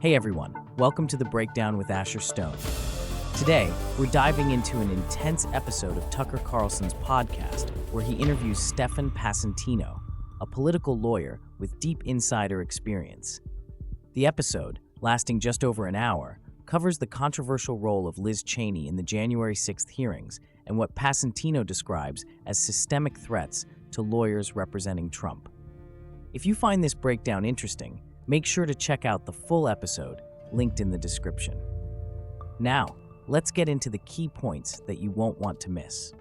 Hey everyone, welcome to The Breakdown with Asher Stone. Today, we're diving into an intense episode of Tucker Carlson's podcast where he interviews Stefan Passantino, a political lawyer with deep insider experience. The episode, lasting just over an hour, covers the controversial role of Liz Cheney in the January 6th hearings and what Passantino describes as systemic threats to lawyers representing Trump. If you find this breakdown interesting, make sure to check out the full episode, linked in the description. Now, let's get into the key points that you won't want to miss.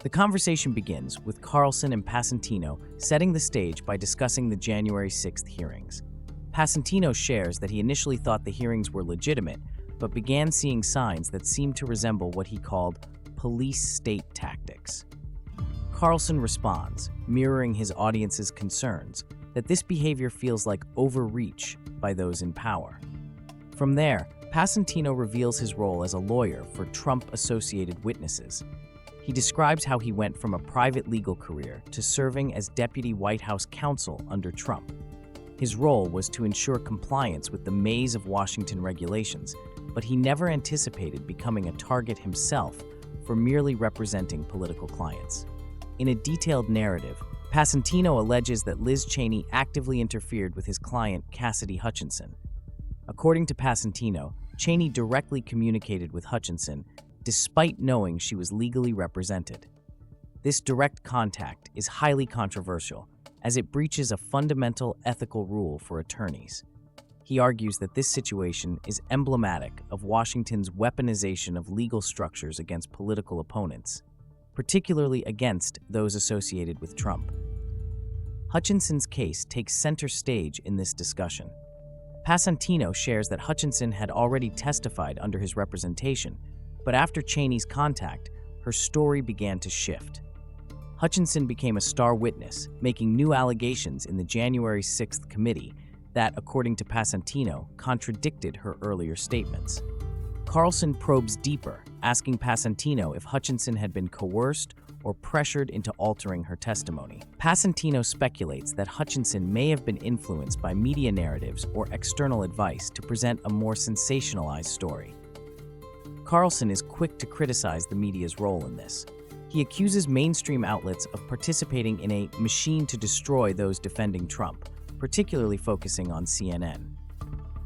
The conversation begins with Carlson and Passantino setting the stage by discussing the January 6th hearings. Passantino shares that he initially thought the hearings were legitimate, but began seeing signs that seemed to resemble what he called police-state tactics. Carlson responds, mirroring his audience's concerns, that this behavior feels like overreach by those in power. From there, Passantino reveals his role as a lawyer for Trump-associated witnesses. He describes how he went from a private legal career to serving as deputy White House counsel under Trump. His role was to ensure compliance with the maze of Washington regulations, but he never anticipated becoming a target himself for merely representing political clients. In a detailed narrative, Passantino alleges that Liz Cheney actively interfered with his client, Cassidy Hutchinson. According to Passantino, Cheney directly communicated with Hutchinson despite knowing she was legally represented. This direct contact is highly controversial, as it breaches a fundamental ethical rule for attorneys. He argues that this situation is emblematic of Washington's weaponization of legal structures against political opponents, particularly against those associated with Trump. Hutchinson's case takes center stage in this discussion. Passantino shares that Hutchinson had already testified under his representation, but after Cheney's contact, her story began to shift. Hutchinson became a star witness, making new allegations in the January 6th committee that, according to Passantino, contradicted her earlier statements. Carlson probes deeper, asking Passantino if Hutchinson had been coerced or pressured into altering her testimony. Passantino speculates that Hutchinson may have been influenced by media narratives or external advice to present a more sensationalized story. Carlson is quick to criticize the media's role in this. He accuses mainstream outlets of participating in a machine to destroy those defending Trump, particularly focusing on CNN.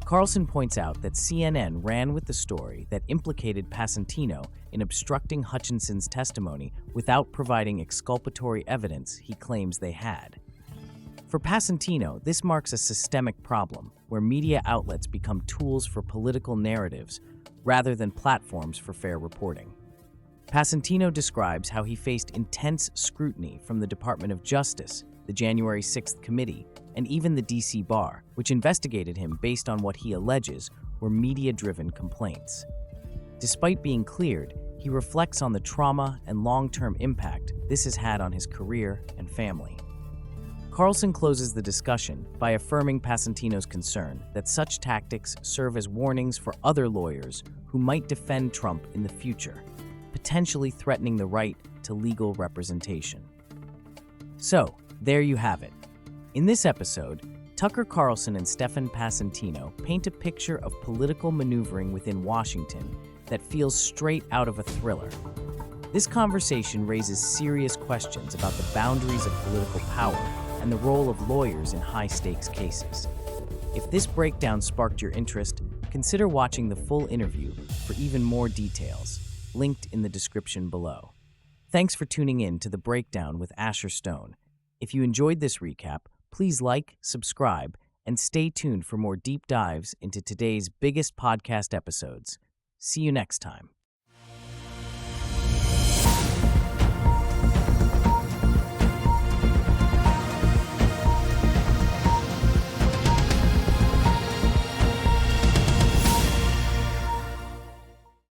Carlson points out that CNN ran with the story that implicated Passantino in obstructing Hutchinson's testimony without providing exculpatory evidence he claims they had. For Passantino, this marks a systemic problem where media outlets become tools for political narratives rather than platforms for fair reporting. Passantino describes how he faced intense scrutiny from the Department of Justice, the January 6th committee, and even the D.C. Bar, which investigated him based on what he alleges were media-driven complaints. Despite being cleared, he reflects on the trauma and long-term impact this has had on his career and family. Carlson closes the discussion by affirming Passantino's concern that such tactics serve as warnings for other lawyers who might defend Trump in the future, potentially threatening the right to legal representation. So, there you have it. In this episode, Tucker Carlson and Stefan Passantino paint a picture of political maneuvering within Washington that feels straight out of a thriller. This conversation raises serious questions about the boundaries of political power and the role of lawyers in high-stakes cases. If this breakdown sparked your interest, consider watching the full interview for even more details, linked in the description below. Thanks for tuning in to The Breakdown with Asher Stone. If you enjoyed this recap, please like, subscribe, and stay tuned for more deep dives into today's biggest podcast episodes. See you next time.